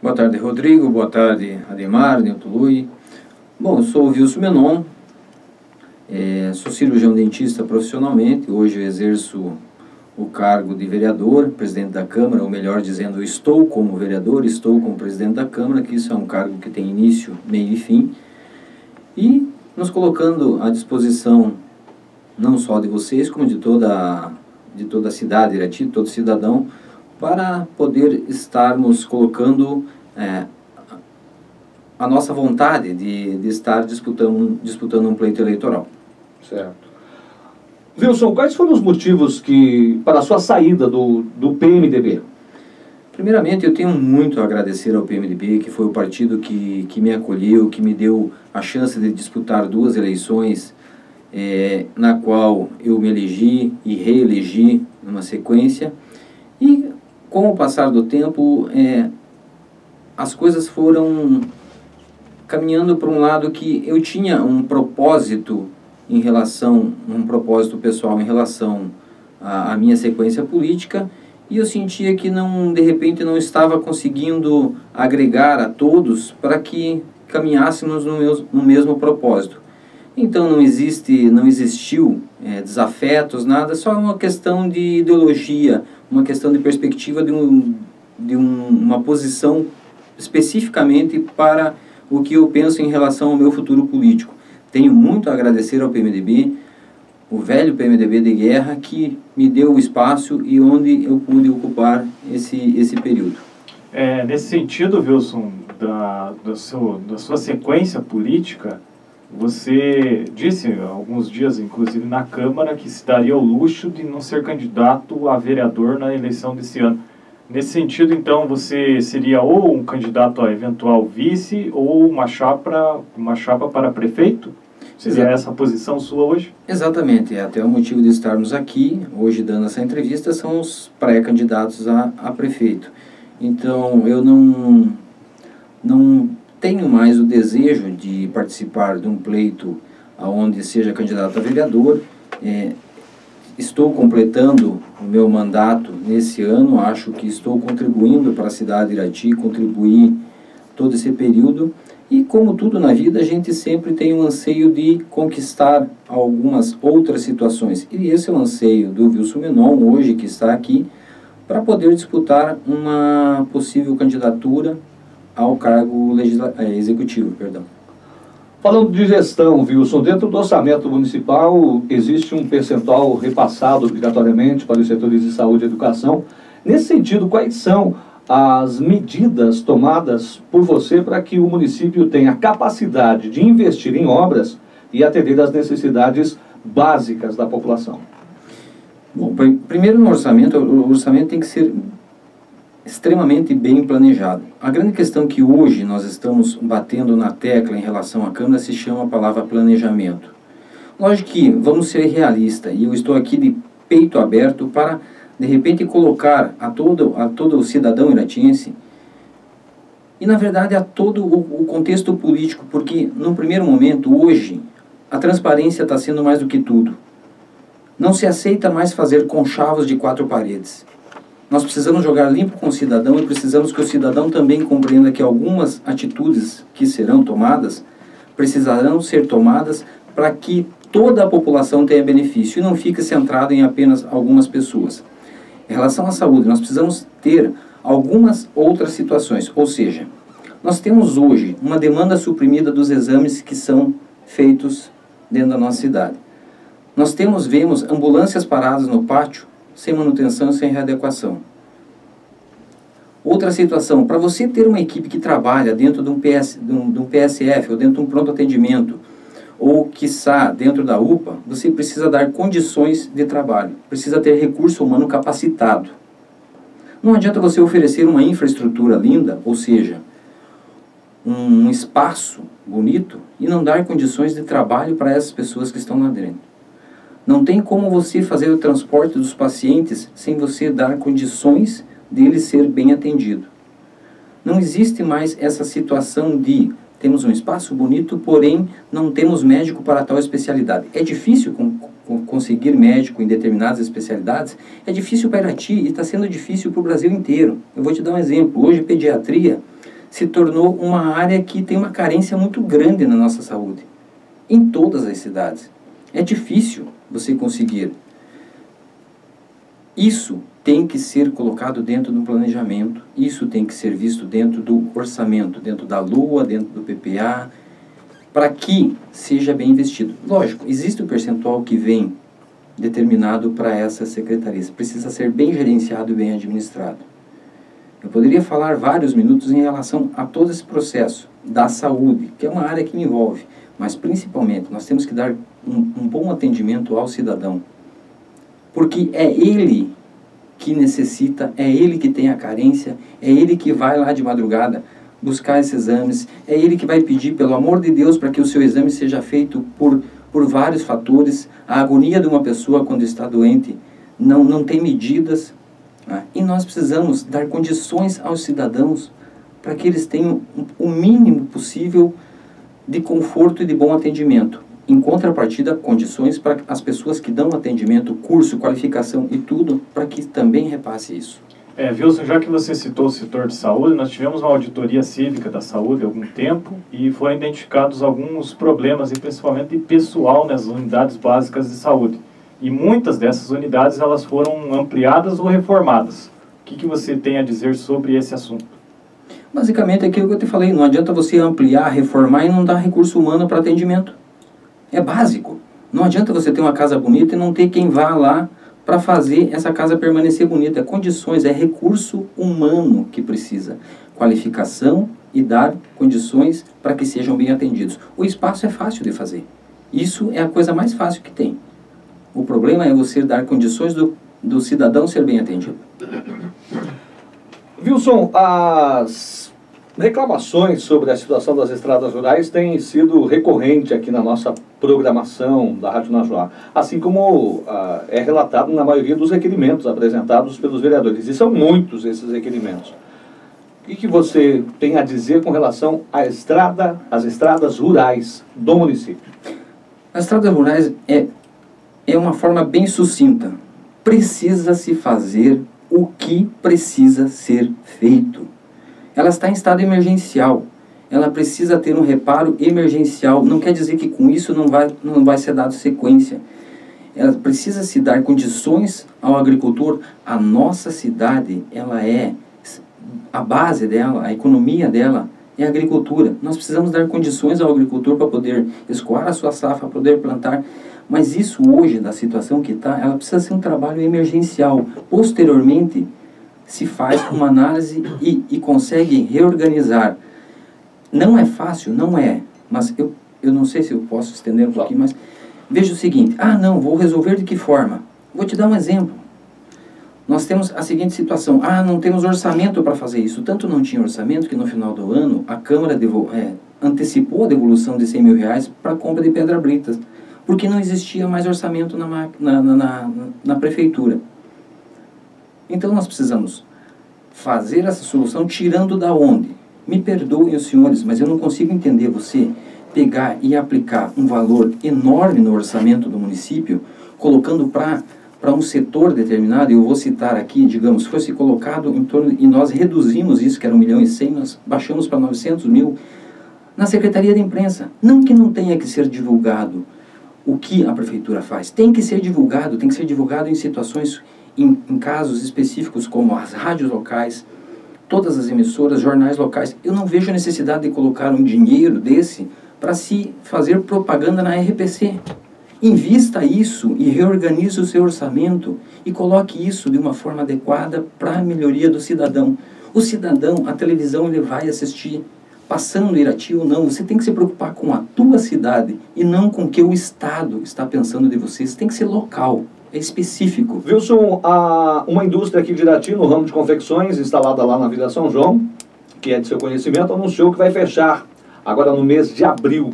Boa tarde, Rodrigo. Boa tarde, Ademar, Nilton Lui. Bom, eu sou o Wilson Menon, sou cirurgião dentista profissionalmente. Hoje eu exerço o cargo de vereador, presidente da Câmara, ou melhor dizendo, eu estou como vereador, estou como presidente da Câmara, que isso é um cargo que tem início, meio e fim. E nos colocando à disposição não só de vocês, como de toda a cidade de Irati, de todo cidadão, para poder estarmos colocando a nossa vontade de estar disputando um pleito eleitoral. Certo. Wilson, quais foram os motivos para a sua saída do PMDB? Primeiramente, eu tenho muito a agradecer ao PMDB, que foi o partido que me acolheu, que me deu a chance de disputar 2 eleições, na qual eu me elegi e reelegi numa sequência. E com o passar do tempo, as coisas foram caminhando para um lado que eu tinha um propósito um propósito pessoal em relação à minha sequência política, e eu sentia que de repente não estava conseguindo agregar a todos para que caminhássemos no mesmo propósito. Então não existiu desafetos, nada, só uma questão de ideologia, uma questão de perspectiva de uma posição especificamente para o que eu penso em relação ao meu futuro político. Tenho muito a agradecer ao PMDB, o velho PMDB de guerra, que me deu o espaço e onde eu pude ocupar esse período. Nesse sentido, Wilson, da sua sequência política, você disse há alguns dias, inclusive na Câmara, que se daria ao luxo de não ser candidato a vereador na eleição desse ano. Nesse sentido, então, você seria ou um candidato a eventual vice ou uma chapa para prefeito? Seria essa a posição sua hoje? Exatamente. Até o motivo de estarmos aqui, hoje dando essa entrevista, são os pré-candidatos a prefeito. Então, eu não tenho mais o desejo de participar de um pleito onde seja candidato a vereador. Estou completando o meu mandato nesse ano, acho que estou contribuindo para a cidade de Irati, contribuir todo esse período, e como tudo na vida, a gente sempre tem um anseio de conquistar algumas outras situações, e esse é o anseio do Wilson Menon, hoje que está aqui, para poder disputar uma possível candidatura ao cargo executivo, perdão. Falando de gestão, Wilson, dentro do orçamento municipal existe um percentual repassado obrigatoriamente para os setores de saúde e educação. Nesse sentido, quais são as medidas tomadas por você para que o município tenha capacidade de investir em obras e atender às necessidades básicas da população? Bom, primeiro o orçamento tem que ser extremamente bem planejado. A grande questão que hoje nós estamos batendo na tecla em relação à Câmara se chama a palavra planejamento. Lógico que vamos ser realistas, e eu estou aqui de peito aberto para, de repente, colocar a todo o cidadão iratiense e, na verdade, a todo o contexto político, porque, num primeiro momento, hoje, a transparência está sendo mais do que tudo. Não se aceita mais fazer conchavos de 4 paredes. Nós precisamos jogar limpo com o cidadão e precisamos que o cidadão também compreenda que algumas atitudes que serão tomadas precisarão ser tomadas para que toda a população tenha benefício e não fique centrado em apenas algumas pessoas. Em relação à saúde, nós precisamos ter algumas outras situações, ou seja, nós temos hoje uma demanda suprimida dos exames que são feitos dentro da nossa cidade. Nós vemos ambulâncias paradas no pátio, sem manutenção e sem readequação. Outra situação, para você ter uma equipe que trabalha dentro de um PSF, ou dentro de um pronto atendimento, ou, quiçá, dentro da UPA, você precisa dar condições de trabalho, precisa ter recurso humano capacitado. Não adianta você oferecer uma infraestrutura linda, ou seja, um espaço bonito, e não dar condições de trabalho para essas pessoas que estão lá dentro. Não tem como você fazer o transporte dos pacientes sem você dar condições dele ser bem atendido. Não existe mais essa situação de temos um espaço bonito, porém não temos médico para tal especialidade. É difícil conseguir médico em determinadas especialidades, é difícil para Irati e está sendo difícil para o Brasil inteiro. Eu vou te dar um exemplo. Hoje, pediatria se tornou uma área que tem uma carência muito grande na nossa saúde, em todas as cidades. É difícil você conseguir. Isso tem que ser colocado dentro do planejamento, isso tem que ser visto dentro do orçamento, dentro da LOA, dentro do PPA, para que seja bem investido. Lógico, existe um percentual que vem determinado para essas secretarias, precisa ser bem gerenciado e bem administrado. Eu poderia falar vários minutos em relação a todo esse processo da saúde, que é uma área que me envolve, mas principalmente nós temos que dar um bom atendimento ao cidadão, porque é ele que necessita, é ele que tem a carência, é ele que vai lá de madrugada buscar esses exames, é ele que vai pedir, pelo amor de Deus, para que o seu exame seja feito por vários fatores. A agonia de uma pessoa quando está doente não tem medidas, né? E nós precisamos dar condições aos cidadãos para que eles tenham o mínimo possível de conforto e de bom atendimento. Em contrapartida, condições para as pessoas que dão atendimento, curso, qualificação e tudo, para que também repasse isso. Wilson, já que você citou o setor de saúde, nós tivemos uma auditoria cívica da saúde há algum tempo e foram identificados alguns problemas, e principalmente de pessoal nas unidades básicas de saúde. E muitas dessas unidades elas foram ampliadas ou reformadas. O que você tem a dizer sobre esse assunto? Basicamente é aquilo que eu te falei, não adianta você ampliar, reformar e não dar recurso humano para atendimento. É básico. Não adianta você ter uma casa bonita e não ter quem vá lá para fazer essa casa permanecer bonita. É condições, é recurso humano que precisa. Qualificação e dar condições para que sejam bem atendidos. O espaço é fácil de fazer. Isso é a coisa mais fácil que tem. O problema é você dar condições do cidadão ser bem atendido. Wilson, as reclamações sobre a situação das estradas rurais têm sido recorrente aqui na nossa programação da Rádio Najuá, assim como é relatado na maioria dos requerimentos apresentados pelos vereadores, e são muitos esses requerimentos. O que você tem a dizer com relação às estradas rurais do município? As estradas rurais é uma forma bem sucinta. Precisa-se fazer o que precisa ser feito. Ela está em estado emergencial. Ela precisa ter um reparo emergencial. Não quer dizer que com isso não vai ser dado sequência. Ela precisa se dar condições ao agricultor. A nossa cidade, a base dela, a economia dela é a agricultura. Nós precisamos dar condições ao agricultor para poder escoar a sua safra, poder plantar. Mas isso hoje, da situação que está, ela precisa ser um trabalho emergencial. Posteriormente, se faz uma análise e consegue reorganizar. Não é fácil, não é. Mas eu não sei se eu posso estender um pouquinho, mas veja o seguinte. Não, vou resolver de que forma? Vou te dar um exemplo. Nós temos a seguinte situação. Não temos orçamento para fazer isso. Tanto não tinha orçamento que no final do ano a Câmara antecipou a devolução de R$100 mil para a compra de pedra-britas, porque não existia mais orçamento na prefeitura. Então nós precisamos fazer essa solução tirando da onde? Me perdoem os senhores, mas eu não consigo entender você pegar e aplicar um valor enorme no orçamento do município, colocando para um setor determinado. Eu vou citar aqui, digamos, fosse colocado em torno, e nós reduzimos isso, que era 1.100.000, nós baixamos para 900 mil, na Secretaria de Imprensa. Não que não tenha que ser divulgado o que a prefeitura faz, tem que ser divulgado em situações, em casos específicos, como as rádios locais, todas as emissoras, jornais locais. Eu não vejo a necessidade de colocar um dinheiro desse para se fazer propaganda na RPC. Invista isso e reorganize o seu orçamento e coloque isso de uma forma adequada para a melhoria do cidadão. O cidadão, a televisão, ele vai assistir, passando Irati ou não. Você tem que se preocupar com a tua cidade e não com o que o Estado está pensando de você. Isso tem que ser local. É específico. Wilson, uma indústria aqui de Irati, no ramo de confecções, instalada lá na Vila São João, que é de seu conhecimento, anunciou que vai fechar agora no mês de abril,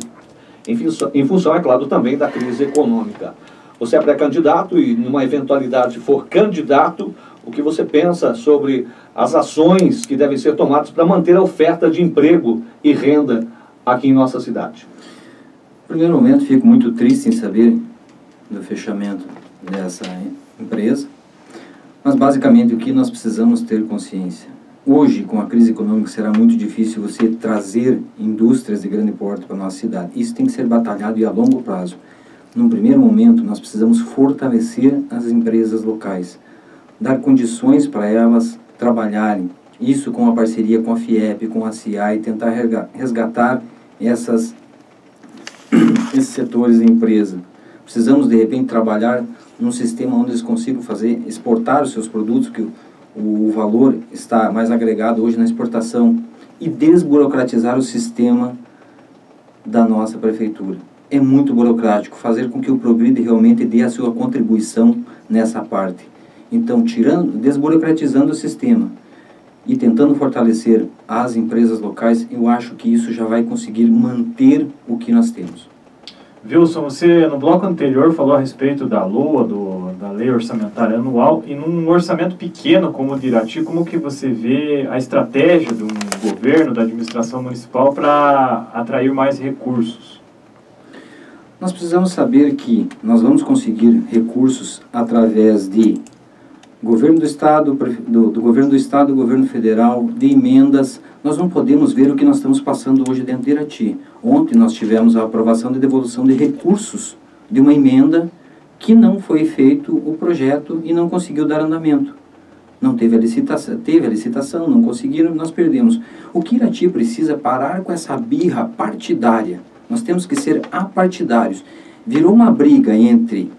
em função, é claro, também da crise econômica. Você é pré-candidato e, numa eventualidade, for candidato, o que você pensa sobre as ações que devem ser tomadas para manter a oferta de emprego e renda aqui em nossa cidade? No primeiro momento, fico muito triste em saber do fechamento dessa empresa, mas basicamente o que nós precisamos ter consciência hoje, com a crise econômica, será muito difícil você trazer indústrias de grande porte para a nossa cidade. Isso tem que ser batalhado e a longo prazo. Num primeiro momento, nós precisamos fortalecer as empresas locais, dar condições para elas trabalharem, isso com a parceria com a FIEP, com a CIAI, tentar resgatar esses setores de empresa. Precisamos, de repente, trabalhar num sistema onde eles consigam exportar os seus produtos, que o valor está mais agregado hoje na exportação, e desburocratizar o sistema da nossa prefeitura. É muito burocrático fazer com que o Progride realmente dê a sua contribuição nessa parte. Então, desburocratizando o sistema e tentando fortalecer as empresas locais, eu acho que isso já vai conseguir manter o que nós temos. Wilson, você no bloco anterior falou a respeito da LOA, da Lei Orçamentária Anual, e num orçamento pequeno como o de Irati, como que você vê a estratégia do governo, da administração municipal para atrair mais recursos? Nós precisamos saber que nós vamos conseguir recursos através de governo do Estado, do governo do Estado, do governo federal, de emendas. Nós não podemos ver o que nós estamos passando hoje dentro de Irati. Ontem nós tivemos a aprovação de devolução de recursos de uma emenda que não foi feito o projeto e não conseguiu dar andamento. Não teve a licitação, não conseguiram, nós perdemos. O que Irati precisa é parar com essa birra partidária. Nós temos que ser apartidários. Virou uma briga entre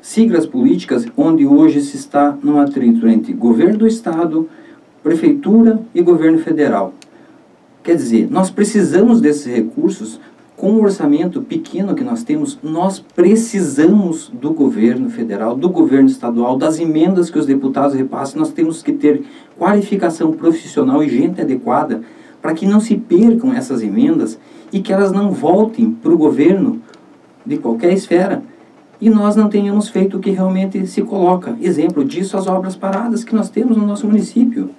siglas políticas, onde hoje se está num atrito entre governo do Estado, prefeitura e governo federal. Quer dizer, nós precisamos desses recursos. Com o orçamento pequeno que nós temos, nós precisamos do governo federal, do governo estadual, das emendas que os deputados repassam. Nós temos que ter qualificação profissional e gente adequada para que não se percam essas emendas e que elas não voltem para o governo de qualquer esfera e nós não tenhamos feito o que realmente se coloca. Exemplo disso, as obras paradas que nós temos no nosso município.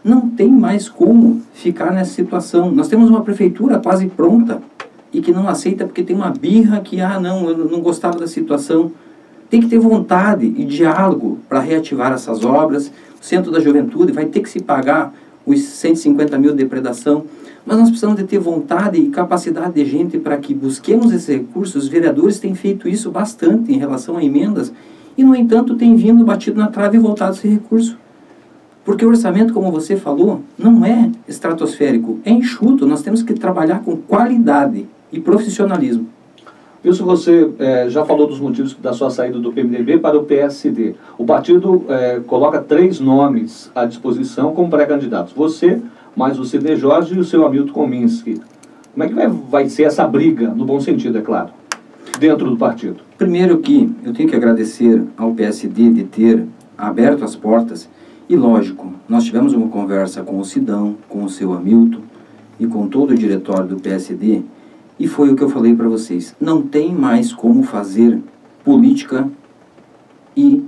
Não tem mais como ficar nessa situação. Nós temos uma prefeitura quase pronta e que não aceita porque tem uma birra que, não, eu não gostava da situação. Tem que ter vontade e diálogo para reativar essas obras. O Centro da Juventude vai ter que se pagar os 150 mil de depredação, mas nós precisamos de ter vontade e capacidade de gente para que busquemos esses recursos. Os vereadores têm feito isso bastante em relação a emendas e, no entanto, tem vindo batido na trave e voltado esse recurso. Porque o orçamento, como você falou, não é estratosférico, é enxuto. Nós temos que trabalhar com qualidade e profissionalismo. Wilson, você já falou dos motivos da sua saída do PMDB para o PSD. O partido coloca 3 nomes à disposição como pré-candidatos. Você, mais o Sidney Jorge e o seu Hamilton Kominski. Como é que vai ser essa briga, no bom sentido, é claro, dentro do partido? Primeiro que eu tenho que agradecer ao PSD de ter aberto as portas. E lógico, nós tivemos uma conversa com o Sidão, com o seu Hamilton e com todo o diretório do PSD. E foi o que eu falei para vocês. Não tem mais como fazer política e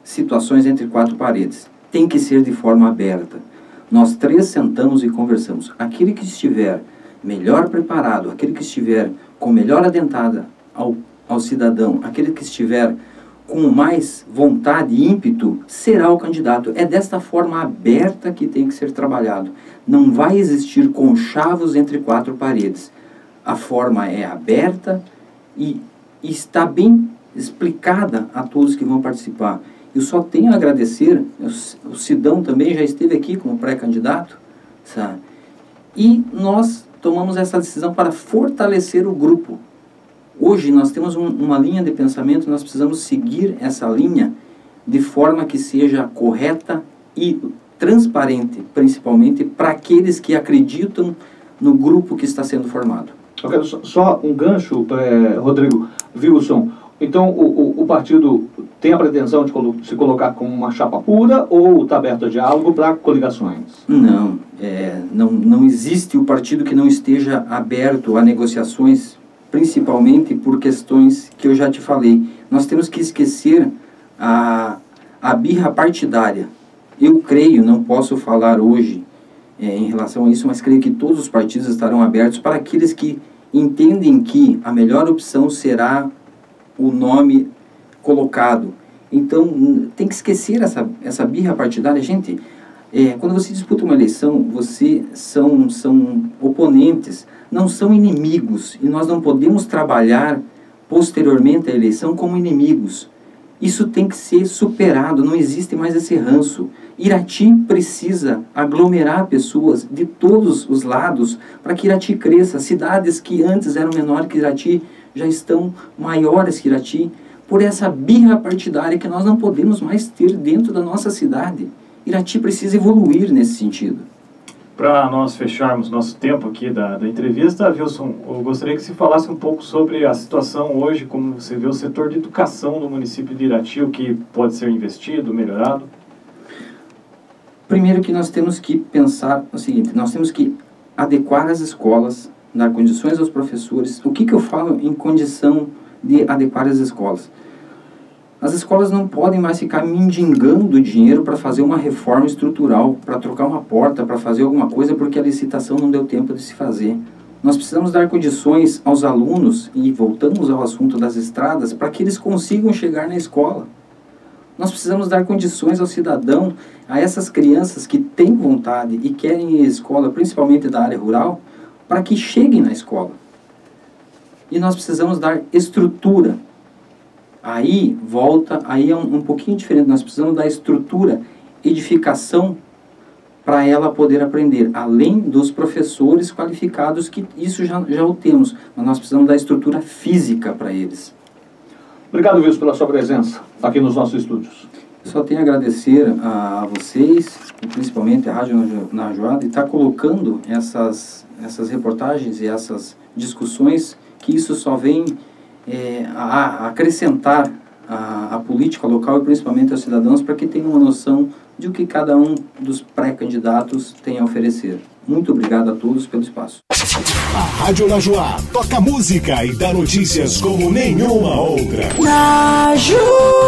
situações entre 4 paredes. Tem que ser de forma aberta. Nós 3 sentamos e conversamos. Aquele que estiver melhor preparado, aquele que estiver com melhor adentrada ao cidadão, aquele que estiver com mais vontade e ímpeto, será o candidato. É desta forma aberta que tem que ser trabalhado. Não vai existir conchavos entre 4 paredes. A forma é aberta e está bem explicada a todos que vão participar. Eu só tenho a agradecer, o Sidão também já esteve aqui como pré-candidato, sabe? E nós tomamos essa decisão para fortalecer o grupo. Hoje nós temos uma linha de pensamento, nós precisamos seguir essa linha de forma que seja correta e transparente, principalmente para aqueles que acreditam no grupo que está sendo formado. Eu quero só um gancho, Rodrigo. Wilson, então o partido tem a pretensão de se colocar como uma chapa pura ou está aberto a diálogo para coligações? Não, não existe o partido que não esteja aberto a negociações, principalmente por questões que eu já te falei. Nós temos que esquecer a birra partidária. Eu creio, não posso falar hoje em relação a isso, mas creio que todos os partidos estarão abertos para aqueles que entendem que a melhor opção será o nome colocado. Então, tem que esquecer essa birra partidária. Gente, Quando você disputa uma eleição, são oponentes, não são inimigos, e nós não podemos trabalhar posteriormente à eleição como inimigos. Isso tem que ser superado, não existe mais esse ranço. Irati precisa aglomerar pessoas de todos os lados para que Irati cresça. Cidades que antes eram menores que Irati já estão maiores que Irati, por essa birra partidária que nós não podemos mais ter dentro da nossa cidade. Irati precisa evoluir nesse sentido. Para nós fecharmos nosso tempo aqui da entrevista, Wilson, eu gostaria que você falasse um pouco sobre a situação hoje, como você vê o setor de educação do município de Irati, o que pode ser investido, melhorado. Primeiro que nós temos que pensar o seguinte, nós temos que adequar as escolas, dar condições aos professores. O que eu falo em condição de adequar as escolas? As escolas não podem mais ficar mendigando dinheiro para fazer uma reforma estrutural, para trocar uma porta, para fazer alguma coisa, porque a licitação não deu tempo de se fazer. Nós precisamos dar condições aos alunos, e voltamos ao assunto das estradas, para que eles consigam chegar na escola. Nós precisamos dar condições ao cidadão, a essas crianças que têm vontade e querem ir à escola, principalmente da área rural, para que cheguem na escola. E nós precisamos dar estrutura. Aí é um pouquinho diferente, nós precisamos dar estrutura, edificação, para ela poder aprender, além dos professores qualificados, que isso já o temos, mas nós precisamos dar estrutura física para eles. Obrigado, Wilson, pela sua presença aqui nos nossos estúdios. Eu só tenho a agradecer a vocês, e principalmente a Rádio Najuá, de estar colocando essas reportagens e essas discussões, que isso só vem a acrescentar a política local e principalmente aos cidadãos, para que tenham uma noção de o que cada um dos pré-candidatos tem a oferecer. Muito obrigado a todos pelo espaço. A Rádio Najuá toca música e dá notícias como nenhuma outra. Najuá.